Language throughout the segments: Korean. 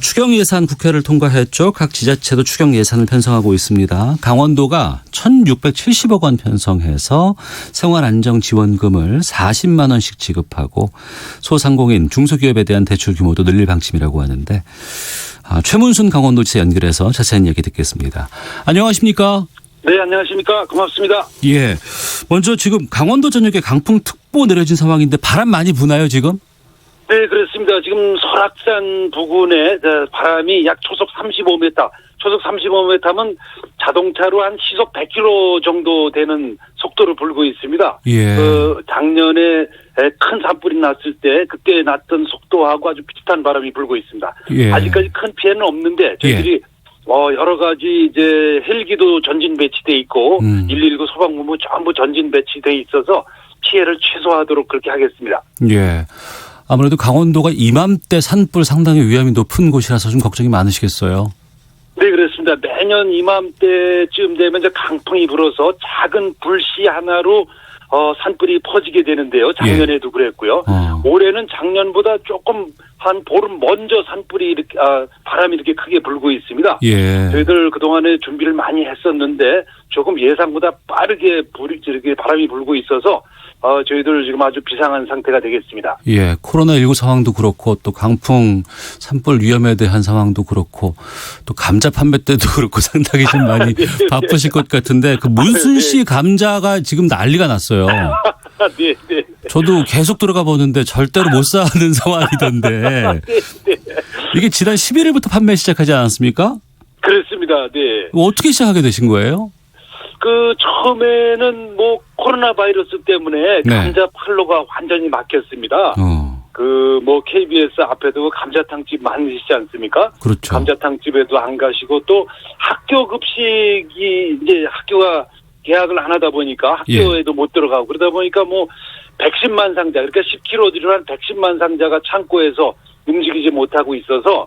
추경 예산 국회를 통과했죠. 각 지자체도 추경 예산을 편성하고 있습니다. 강원도가 1,670억 원 편성해서 생활안정지원금을 40만 원씩 지급하고 소상공인 중소기업에 대한 대출 규모도 늘릴 방침이라고 하는데 최문순 강원도지사 연결해서 자세한 이야기 듣겠습니다. 안녕하십니까? 네, 안녕하십니까? 고맙습니다. 예. 먼저 지금 강원도 전역에 강풍특보 내려진 상황인데 바람 많이 부나요, 지금? 네, 그렇습니다. 지금 설악산 부근에 바람이 약 초속 35m, 초속 35m면 자동차로 한 시속 100km 정도 되는 속도로 불고 있습니다. 예. 작년에 큰 산불이 났을 때 그때 났던 속도하고 아주 비슷한 바람이 불고 있습니다. 예. 아직까지 큰 피해는 없는데 저희들이 여러 가지 이제 헬기도 전진 배치돼 있고 119 소방본부 전부 전진 배치돼 있어서 피해를 최소화하도록 그렇게 하겠습니다. 예. 아무래도 강원도가 이맘때 산불 상당히 위험이 높은 곳이라서 좀 걱정이 많으시겠어요. 네, 그렇습니다. 매년 이맘때쯤 되면 이제 강풍이 불어서 작은 불씨 하나로 산불이 퍼지게 되는데요. 작년에도 그랬고요. 올해는 작년보다 조금 한 보름 먼저 산불이 이렇게 바람이 이렇게 크게 불고 있습니다. 예. 저희들 그동안에 준비를 많이 했었는데 조금 예상보다 빠르게 이렇게 바람이 불고 있어서 저희들 지금 아주 비상한 상태가 되겠습니다. 예, 코로나19 상황도 그렇고 또 강풍 산불 위험에 대한 상황도 그렇고 또 감자 판매 때도 그렇고 상당히 좀 많이 바쁘실 것 같은데 그 문순씨 감자가 지금 난리가 났어요. 네, 네. 저도 계속 들어가 보는데 절대로 못 사는 상황이던데 이게 지난 11일부터 판매 시작하지 않았습니까? 그렇습니다. 네. 어떻게 시작하게 되신 거예요? 처음에는 코로나 바이러스 때문에 감자 판로가 완전히 막혔습니다. KBS 앞에도 감자탕집 많으시지 않습니까? 그렇죠. 감자탕집에도 안 가시고 또 학교 급식이 이제 학교가 개학을 안 하다 보니까 학교에도 못 들어가고 그러다 보니까 110만 상자, 그러니까 10kg 들어간 110만 상자가 창고에서 움직이지 못하고 있어서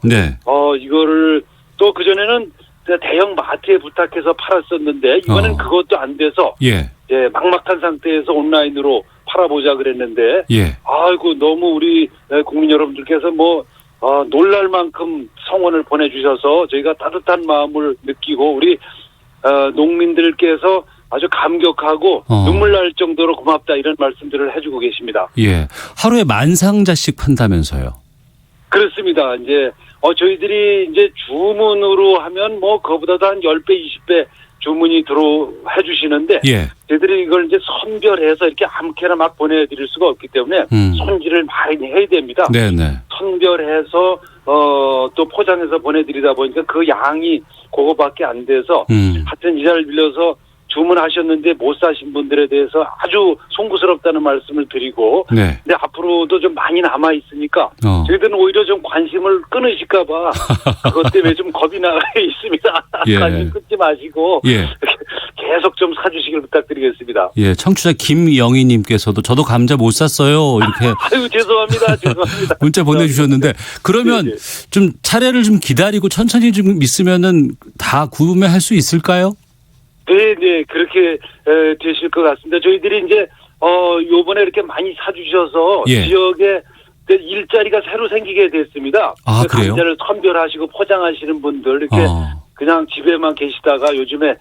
이거를 또 그전에는 대형 마트에 부탁해서 팔았었는데 이번엔 그것도 안 돼서 막막한 상태에서 온라인으로 팔아보자 그랬는데 아이고 너무 우리 국민 여러분들께서 놀랄 만큼 성원을 보내주셔서 저희가 따뜻한 마음을 느끼고 우리 농민들께서 아주 감격하고 눈물 날 정도로 고맙다 이런 말씀들을 해주고 계십니다. 예, 하루에 10,000상자씩 판다면서요? 그렇습니다. 이제 저희들이 이제 주문으로 하면 그거보다도 한 10배, 20배 주문이 해주시는데 저희들이 이걸 이제 선별해서 이렇게 아무렇게나 막 보내드릴 수가 없기 때문에 손질을 많이 해야 됩니다. 네네. 선별해서 또 포장해서 보내드리다 보니까 그 양이 그거밖에 안 돼서 하여튼 이 자리를 빌려서 주문하셨는데 못 사신 분들에 대해서 아주 송구스럽다는 말씀을 드리고 근데 앞으로도 좀 많이 남아 있으니까 저희들은 오히려 좀 관심을 끊으실까 봐 그것 때문에 좀 겁이 나가 있습니다. 관심 끊지 마시고 계속 좀 사주시길 부탁드리겠습니다. 예, 청취자 김영희 님께서도 저도 감자 못 샀어요. 이렇게 아유 죄송합니다. 문자 보내주셨는데 그러면 좀 차례를 좀 기다리고 천천히 좀 있으면은 다 구매할 수 있을까요? 네, 그렇게 되실 것 같습니다. 저희들이 이제 요번에 이렇게 많이 사주셔서 지역에 일자리가 새로 생기게 됐습니다. 그래요? 감자를 선별하시고 포장하시는 분들 이렇게 그냥 집에만 계시다가 요즘에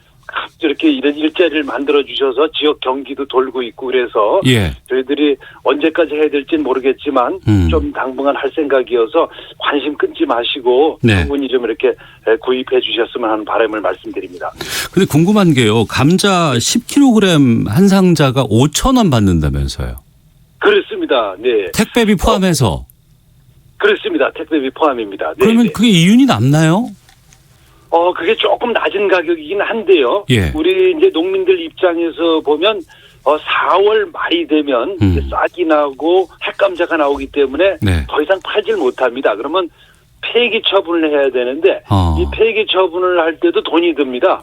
이렇게 이런 일자리를 만들어 주셔서 지역 경기도 돌고 있고 그래서 저희들이 언제까지 해야 될지는 모르겠지만 좀 당분간 할 생각이어서 관심 끊지 마시고 충분히 좀 이렇게 구입해 주셨으면 하는 바람을 말씀드립니다. 근데 궁금한 게요. 감자 10kg 한 상자가 5,000원 받는다면서요? 그렇습니다. 네. 택배비 포함해서? 그렇습니다. 택배비 포함입니다. 그러면 그게 이윤이 남나요? 그게 조금 낮은 가격이긴 한데요. 우리 이제 농민들 입장에서 보면 4월 말이 되면 이제 싹이 나고 핵감자가 나오기 때문에 더 이상 팔질 못합니다. 그러면 폐기 처분을 해야 되는데 이 폐기 처분을 할 때도 돈이 듭니다.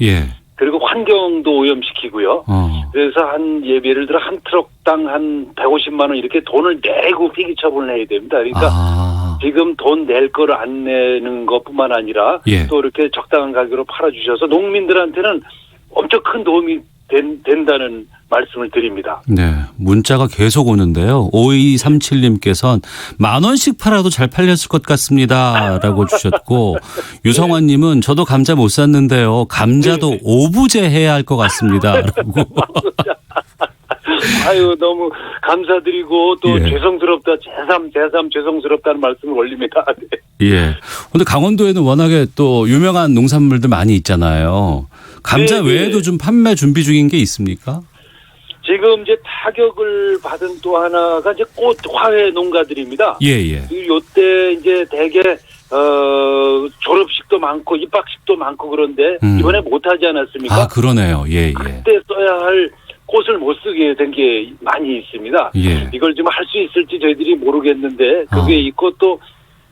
그리고 환경도 오염시키고요. 그래서 예를 들어 한 트럭당 한 150만 원 이렇게 돈을 내고 폐기 처분을 해야 됩니다. 그러니까 지금 돈 낼 거를 안 내는 것뿐만 아니라 또 이렇게 적당한 가격으로 팔아주셔서 농민들한테는 엄청 큰 도움이 된다는 말씀을 드립니다. 네. 문자가 계속 오는데요. 5237님께서는 10,000원씩 팔아도 잘 팔렸을 것 같습니다. 라고 주셨고, 유성환님은 저도 감자 못 샀는데요. 감자도 오부제해야 할 것 같습니다. 라고. 아유, 너무 감사드리고 또 예. 죄송스럽다, 새삼 죄송스럽다는 말씀을 올립니다. 네. 예. 근데 강원도에는 워낙에 또 유명한 농산물들 많이 있잖아요. 감자 네, 외에도 네. 좀 판매 준비 중인 게 있습니까? 지금 이제 타격을 받은 또 하나가 이제 꽃 화훼 농가들입니다. 예, 예. 요때 이제 대개 졸업식도 많고 입학식도 많고 그런데 이번에 못하지 않았습니까? 아, 그러네요. 예, 예. 그때 써야 할 꽃을 못 쓰게 된 게 많이 있습니다. 예. 이걸 좀 할 수 있을지 저희들이 모르겠는데 그게 있고 또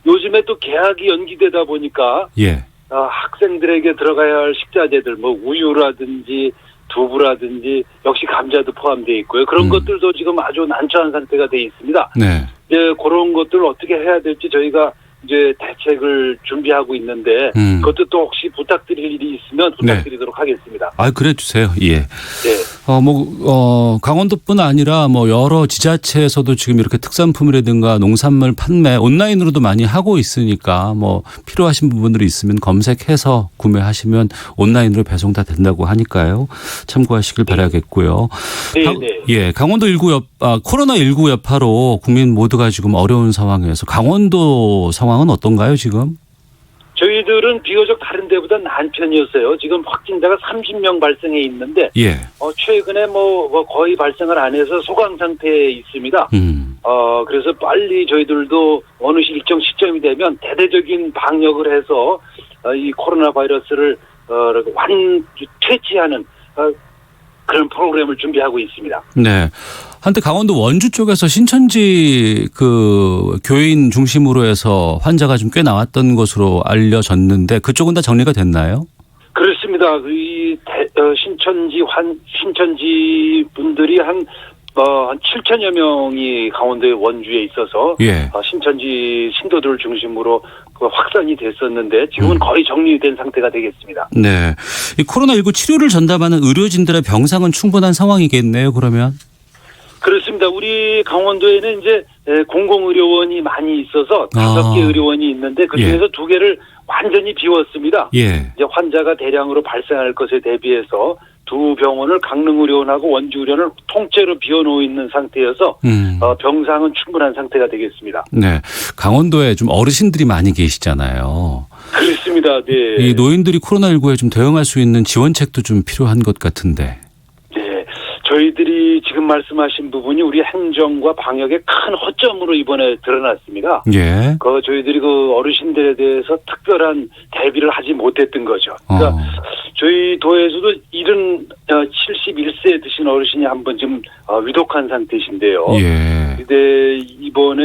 요즘에 또 개학이 연기되다 보니까 예. 학생들에게 들어가야 할 식자재들 뭐 우유라든지 두부라든지 역시 감자도 포함되어 있고요. 그런 것들도 지금 아주 난처한 상태가 되어 있습니다. 네. 이제 그런 것들을 어떻게 해야 될지 저희가 이제 대책을 준비하고 있는데 그것도 또 혹시 부탁드릴 일이 있으면 부탁드리도록 하겠습니다. 아, 그래 주세요. 예. 네. 강원도뿐 아니라 뭐 여러 지자체에서도 지금 이렇게 특산품이라든가 농산물 판매 온라인으로도 많이 하고 있으니까 뭐 필요하신 부분들이 있으면 검색해서 구매하시면 온라인으로 배송 다 된다고 하니까요. 참고하시길 바라겠고요. 네. 예, 강원도 코로나19 여파로 국민 모두가 지금 어려운 상황에서 강원도 상황은 어떤가요, 지금? 저희들은 비교적 다른 데보다 나은 편이었어요. 지금 확진자가 30명 발생해 있는데 예. 최근에 뭐 거의 발생을 안 해서 소강 상태에 있습니다. 그래서 빨리 저희들도 어느 일정 시점이 되면 대대적인 방역을 해서 이 코로나 바이러스를 퇴치하는 그런 프로그램을 준비하고 있습니다. 네. 한때 강원도 원주 쪽에서 신천지 그 교인 중심으로 해서 환자가 좀 꽤 나왔던 것으로 알려졌는데 그쪽은 다 정리가 됐나요? 그렇습니다. 이 신천지 분들이 한 7천여 명이 강원도의 원주에 있어서 예. 신천지 신도들을 중심으로 확산이 됐었는데 지금은 거의 정리된 상태가 되겠습니다. 네. 이 코로나19 치료를 전담하는 의료진들의 병상은 충분한 상황이겠네요, 그러면? 그렇습니다. 우리 강원도에는 이제 공공의료원이 많이 있어서 5개 의료원이 있는데 그중에서 2개를 완전히 비웠습니다. 예. 이제 환자가 대량으로 발생할 것에 대비해서 2 병원을 강릉의료원하고 원주의료원을 통째로 비워놓고 있는 상태여서 병상은 충분한 상태가 되겠습니다. 네. 강원도에 좀 어르신들이 많이 계시잖아요. 그렇습니다. 네. 이 노인들이 코로나19에 좀 대응할 수 있는 지원책도 좀 필요한 것 같은데. 네. 저희들이 지금 말씀하신 부분이 우리 행정과 방역의 큰 허점으로 이번에 드러났습니다. 예. 저희들이 어르신들에 대해서 특별한 대비를 하지 못했던 거죠. 그러니까 저희 도에서도 71세에 드신 어르신이 한 번 지금 위독한 상태이신데요. 예. 근데 이번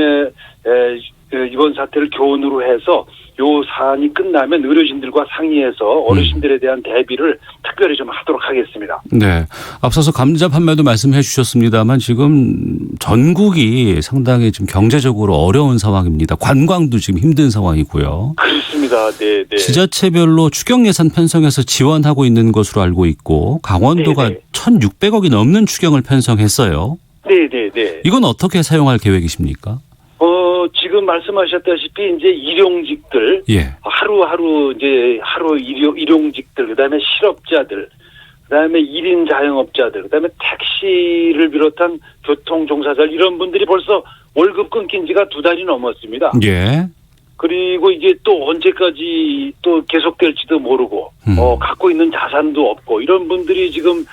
사태를 교훈으로 해서 요 사안이 끝나면 의료진들과 상의해서 어르신들에 대한 대비를 특별히 좀 하도록 하겠습니다. 네. 앞서서 감자 판매도 말씀해 주셨습니다만 지금 전국이 상당히 지금 경제적으로 어려운 상황입니다. 관광도 지금 힘든 상황이고요. 그렇습니다. 네. 지자체별로 추경 예산 편성해서 지원하고 있는 것으로 알고 있고 강원도가 1,600억이 넘는 추경을 편성했어요. 네. 이건 어떻게 사용할 계획이십니까? 지금 말씀하셨다시피 이제 일용직들, 하루 일용직들, 그다음에 실업자들, 그다음에 1인 자영업자들, 그다음에 택시를 비롯한 교통 종사자들 이런 분들이 벌써 월급 끊긴 지가 2달이 넘었습니다. 예. 그리고 이게 또 언제까지 또 계속될지도 모르고, 갖고 있는 자산도 없고 이런 분들이 지금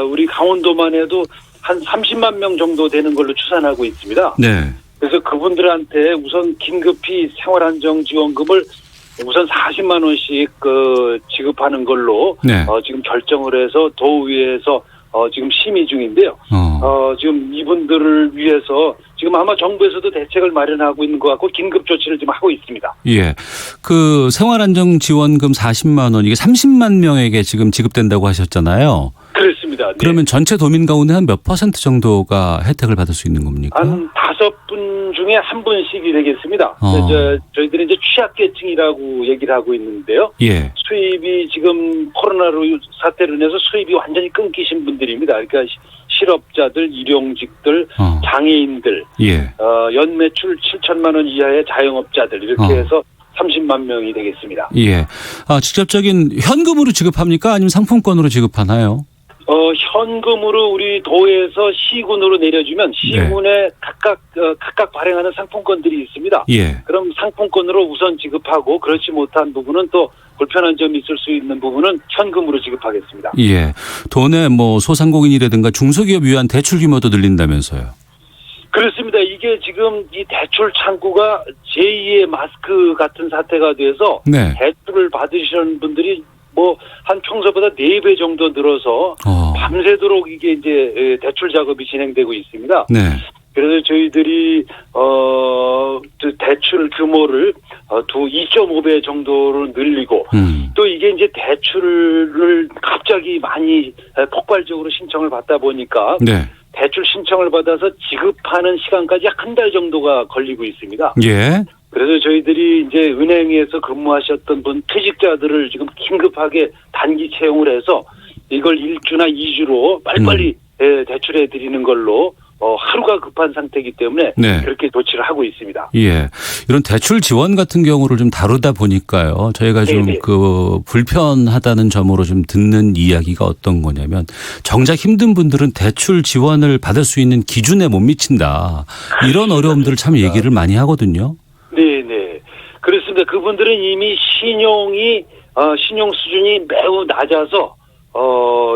우리 강원도만 해도 한 30만 명 정도 되는 걸로 추산하고 있습니다. 네. 그래서 그분들한테 우선 긴급히 생활안정지원금을 우선 40만 원씩 지급하는 걸로 지금 결정을 해서 도의회에서 지금 심의 중인데요. 지금 이분들을 위해서 지금 아마 정부에서도 대책을 마련하고 있는 것 같고 긴급 조치를 지금 하고 있습니다. 예. 그 생활안정지원금 40만 원 이게 30만 명에게 지금 지급된다고 하셨잖아요. 그렇습니다. 그러면 전체 도민 가운데 한 몇 퍼센트 정도가 혜택을 받을 수 있는 겁니까? 한 5분 중에 한 분씩이 되겠습니다. 저희들이 이제 취약계층이라고 얘기를 하고 있는데요. 예. 수입이 지금 코로나로 사태로 인해서 수입이 완전히 끊기신 분들입니다. 그러니까 실업자들, 일용직들, 장애인들, 예. 연매출 7천만 원 이하의 자영업자들 이렇게 해서 30만 명이 되겠습니다. 예. 직접적인 현금으로 지급합니까? 아니면 상품권으로 지급하나요? 현금으로 우리 도에서 시군으로 내려주면 시군에 각각 발행하는 상품권들이 있습니다. 예. 그럼 상품권으로 우선 지급하고 그렇지 못한 부분은 또 불편한 점이 있을 수 있는 부분은 현금으로 지급하겠습니다. 예. 도내 소상공인이라든가 중소기업 위한 대출 규모도 늘린다면서요. 그렇습니다. 이게 지금 이 대출 창구가 제2의 마스크 같은 사태가 돼서 네. 대출을 받으시는 분들이 한 평소보다 4배 정도 늘어서 밤새도록 이게 이제 대출 작업이 진행되고 있습니다. 네. 그래서 저희들이 대출 규모를 2.5배 정도로 늘리고 또 이게 이제 대출을 갑자기 많이 폭발적으로 신청을 받다 보니까 네. 대출 신청을 받아서 지급하는 시간까지 한 달 정도가 걸리고 있습니다. 예. 그래서 저희들이 이제 은행에서 근무하셨던 퇴직자들을 지금 긴급하게 단기 채용을 해서 이걸 1주나 2주로 빨리빨리 대출해 드리는 걸로 하루가 급한 상태이기 때문에 네. 그렇게 조치를 하고 있습니다. 예. 이런 대출 지원 같은 경우를 좀 다루다 보니까요. 저희가 좀 불편하다는 점으로 좀 듣는 이야기가 어떤 거냐면 정작 힘든 분들은 대출 지원을 받을 수 있는 기준에 못 미친다. 이런 어려움들을 참 얘기를 많이 하거든요. 네네. 그렇습니다. 그분들은 이미 신용 수준이 매우 낮아서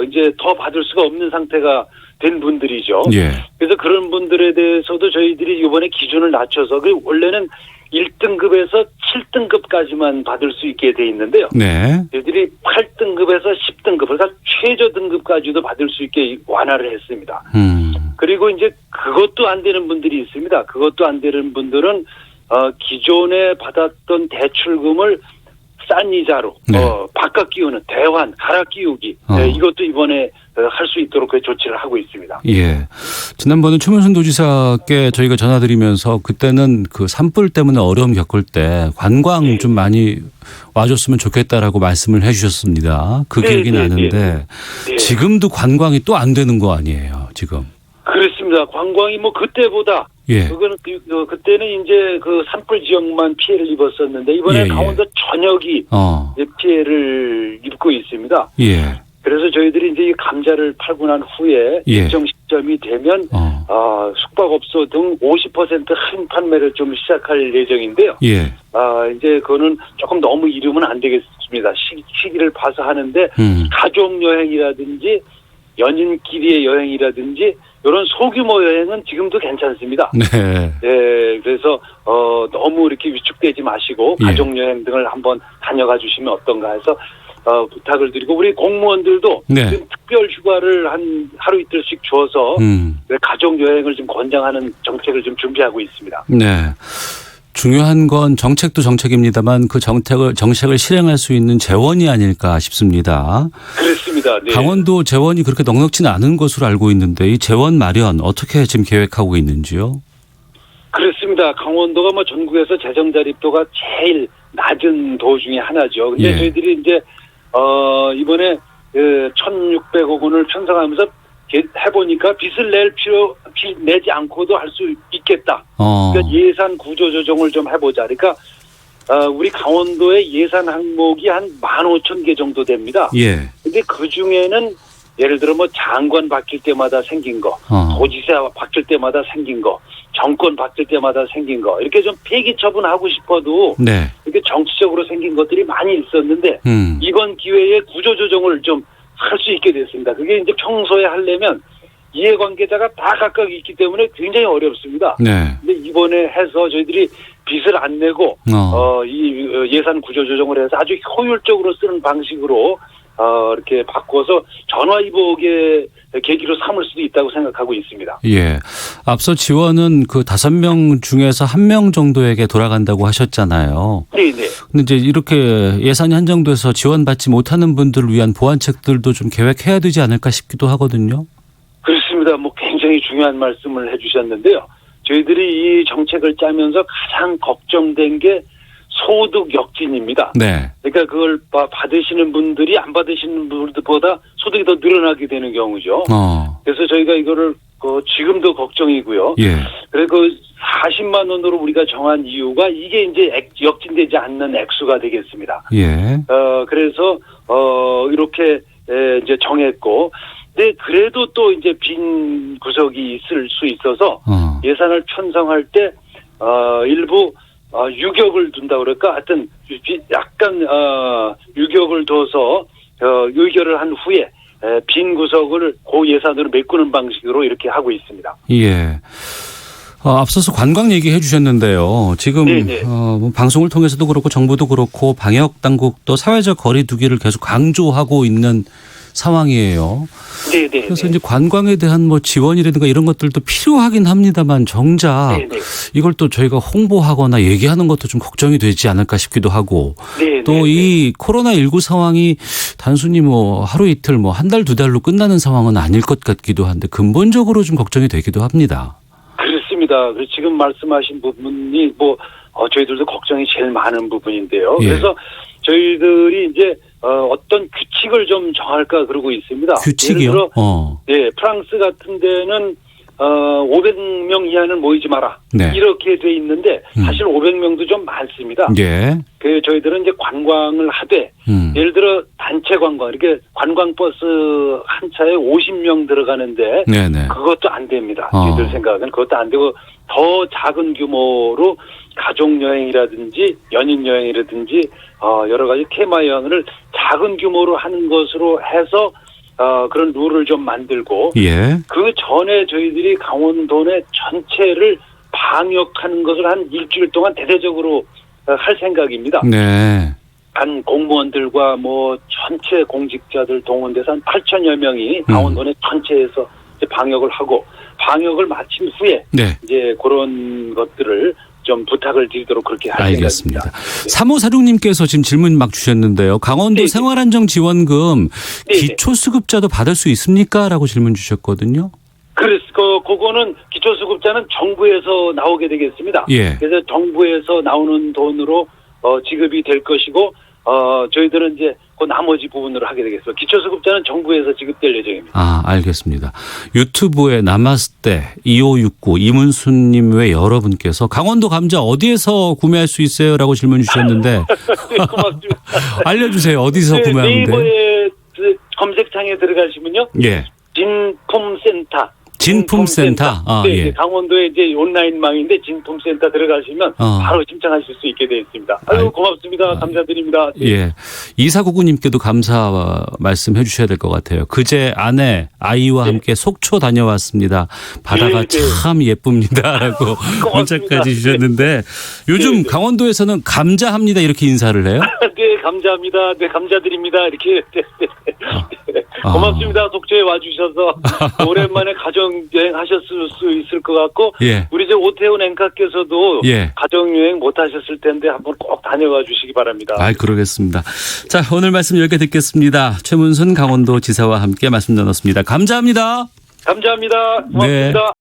이제 더 받을 수가 없는 상태가 된 분들이죠. 예. 그래서 그런 분들에 대해서도 저희들이 이번에 기준을 낮춰서 원래는 1등급에서 7등급까지만 받을 수 있게 돼 있는데요. 네. 저희들이 8등급에서 10등급, 그러니까 최저 등급까지도 받을 수 있게 완화를 했습니다. 그리고 이제 그것도 안 되는 분들이 있습니다. 그것도 안 되는 분들은 기존에 받았던 대출금을 싼 이자로 바꿔 끼우는 대환, 갈아 끼우기 이것도 이번에 할 수 있도록 그 조치를 하고 있습니다. 예. 지난번에 최문순 도지사께 저희가 전화드리면서 그때는 그 산불 때문에 어려움 겪을 때 관광 좀 많이 와줬으면 좋겠다라고 말씀을 해 주셨습니다. 그 기억이 나는데 지금도 관광이 또 안 되는 거 아니에요, 지금? 그렇습니다. 관광이 그때보다 그때는 이제 그 산불 지역만 피해를 입었었는데 이번에 강원도 전역이 이제 피해를 입고 있습니다. 예. 그래서 저희들이 이제 이 감자를 팔고 난 후에 일정 시점이 되면 숙박업소 등 50% 할인 판매를 좀 시작할 예정인데요. 예. 이제 그거는 조금 너무 이르면 안 되겠습니다. 시기를 봐서 하는데 가족 여행이라든지 연인끼리의 여행이라든지 이런 소규모 여행은 지금도 괜찮습니다. 네. 네, 그래서 너무 이렇게 위축되지 마시고 가족 여행 등을 한번 다녀가 주시면 어떤가 해서 부탁을 드리고 우리 공무원들도 지금 특별 휴가를 한 하루 이틀씩 줘서 가족 여행을 좀 권장하는 정책을 좀 준비하고 있습니다. 네. 중요한 건 정책도 정책입니다만 그 정책을 실행할 수 있는 재원이 아닐까 싶습니다. 그렇습니다. 네. 강원도 재원이 그렇게 넉넉지는 않은 것으로 알고 있는데 이 재원 마련 어떻게 지금 계획하고 있는지요? 그렇습니다. 강원도가 전국에서 재정 자립도가 제일 낮은 도 중에 하나죠. 근데 저희들이 이제 이번에 1,600억 원을 편성하면서 해보니까 빚을 내지 않고도 할 수 있겠다. 그러니까 예산 구조 조정을 좀 해보자. 그러니까 우리 강원도의 예산 항목이 한 15,000개 정도 됩니다. 예. 근데 그 중에는 예를 들어 장관 바뀔 때마다 생긴 거, 도지사 바뀔 때마다 생긴 거, 정권 바뀔 때마다 생긴 거 이렇게 좀 폐기 처분하고 싶어도 이렇게 정치적으로 생긴 것들이 많이 있었는데 이번 기회에 구조 조정을 좀 할 수 있게 됐습니다. 그게 이제 평소에 하려면 이해관계자가 다 각각 있기 때문에 굉장히 어렵습니다. 근데 이번에 해서 저희들이 빚을 안 내고 이 예산 구조 조정을 해서 아주 효율적으로 쓰는 방식으로 이렇게 바꿔서 전화위복의 계기로 삼을 수도 있다고 생각하고 있습니다. 예. 앞서 지원은 그 5명 중에서 1명 정도에게 돌아간다고 하셨잖아요. 네네. 근데 이제 이렇게 예산이 한정돼서 지원받지 못하는 분들을 위한 보완책들도 좀 계획해야 되지 않을까 싶기도 하거든요. 그렇습니다. 뭐 굉장히 중요한 말씀을 해주셨는데요. 저희들이 이 정책을 짜면서 가장 걱정된 게 소득 역진입니다. 네. 그러니까 그걸 받으시는 분들이 안 받으시는 분들보다 소득이 더 늘어나게 되는 경우죠. 그래서 저희가 이거를 지금도 걱정이고요. 예. 그래서 그 40만 원으로 우리가 정한 이유가 이게 이제 역진되지 않는 액수가 되겠습니다. 예. 그래서 이렇게 이제 정했고, 근데 그래도 또 이제 빈 구석이 있을 수 있어서 예산을 편성할 때 일부 유격을 둔다 그럴까? 하여튼 약간 유격을 둬서 의결을 한 후에 빈 구석을 고 예산으로 메꾸는 방식으로 이렇게 하고 있습니다. 예. 앞서서 관광 얘기해 주셨는데요. 지금 뭐 방송을 통해서도 그렇고 정부도 그렇고 방역 당국도 사회적 거리 두기를 계속 강조하고 있는 상황이에요. 네네. 그래서 이제 관광에 대한 뭐 지원이라든가 이런 것들도 필요하긴 합니다만 정작 이걸 또 저희가 홍보하거나 얘기하는 것도 좀 걱정이 되지 않을까 싶기도 하고 또 이 코로나19 상황이 단순히 뭐 하루 이틀 뭐 한 달, 두 달로 끝나는 상황은 아닐 것 같기도 한데 근본적으로 좀 걱정이 되기도 합니다. 그렇습니다. 지금 말씀하신 부분이 뭐 저희들도 걱정이 제일 많은 부분인데요. 예. 그래서 저희들이 이제 어떤 규칙을 좀 정할까 그러고 있습니다. 규칙이요? 예를 들어, 예, 프랑스 같은 데는 500명 이하는 모이지 마라. 네. 이렇게 돼 있는데 사실 500명도 좀 많습니다. 예. 그 저희들은 이제 관광을 하되 예를 들어 단체 관광 이렇게 관광버스 한 차에 50명 들어가는데 네네. 그것도 안 됩니다. 저희들 생각은 그것도 안 되고 더 작은 규모로 가족 여행이라든지 연인 여행이라든지 여러 가지 테마 여행을 작은 규모로 하는 것으로 해서 그런 룰을 좀 만들고 예. 그 전에 저희들이 강원도 내 전체를 방역하는 것을 한 일주일 동안 대대적으로 할 생각입니다. 네. 한 공무원들과 뭐 전체 공직자들 동원돼서 한 8천여 명이 강원도 내 전체에서 이제 방역을 하고 방역을 마친 후에 네. 이제 그런 것들을 좀 부탁을 드리도록 그렇게 할 알겠습니다. 생각입니다. 3546님께서 지금 질문 막 주셨는데요. 강원도 네. 생활안정지원금 네. 기초수급자도 받을 수 있습니까? 라고 질문 주셨거든요. 그래서 그거는 기초수급자는 정부에서 나오게 되겠습니다. 예. 그래서 정부에서 나오는 돈으로 지급이 될 것이고 저희들은 이제 그 나머지 부분으로 하게 되겠습니다. 기초수급자는 정부에서 지급될 예정입니다. 알겠습니다. 유튜브에 나마스테 2569 이문수님 외 여러분께서 강원도 감자 어디에서 구매할 수 있어요? 라고 질문 주셨는데 네, 고맙습니다. 알려주세요. 어디서 구매하면 돼요? 네이버에 검색창에 들어가시면요. 예. 진품센터. 진품센터. 네, 예. 강원도에 이제 온라인망인데 진품센터 들어가시면 바로 신청하실 수 있게 되어 있습니다. 아유, 고맙습니다. 감사드립니다. 네. 예. 2499님께도 감사 말씀해 주셔야 될 것 같아요. 그제 아내 아이와 함께 속초 다녀왔습니다. 바다가 참 예쁩니다라고 문자까지 주셨는데 요즘 강원도에서는 감자합니다 이렇게 인사를 해요? 네, 감사합니다. 네, 감사드립니다. 이렇게. 고맙습니다. 속초에 와주셔서 오랜만에 가정여행 하셨을 수 있을 것 같고 예. 우리 저 오태훈 앵커께서도 예. 가정여행 못 하셨을 텐데 한번 꼭 다녀와 주시기 바랍니다. 그러겠습니다. 자, 오늘 말씀 여기까지 듣겠습니다. 최문순 강원도 지사와 함께 말씀 나눴습니다. 감사합니다. 감사합니다. 고맙습니다. 네.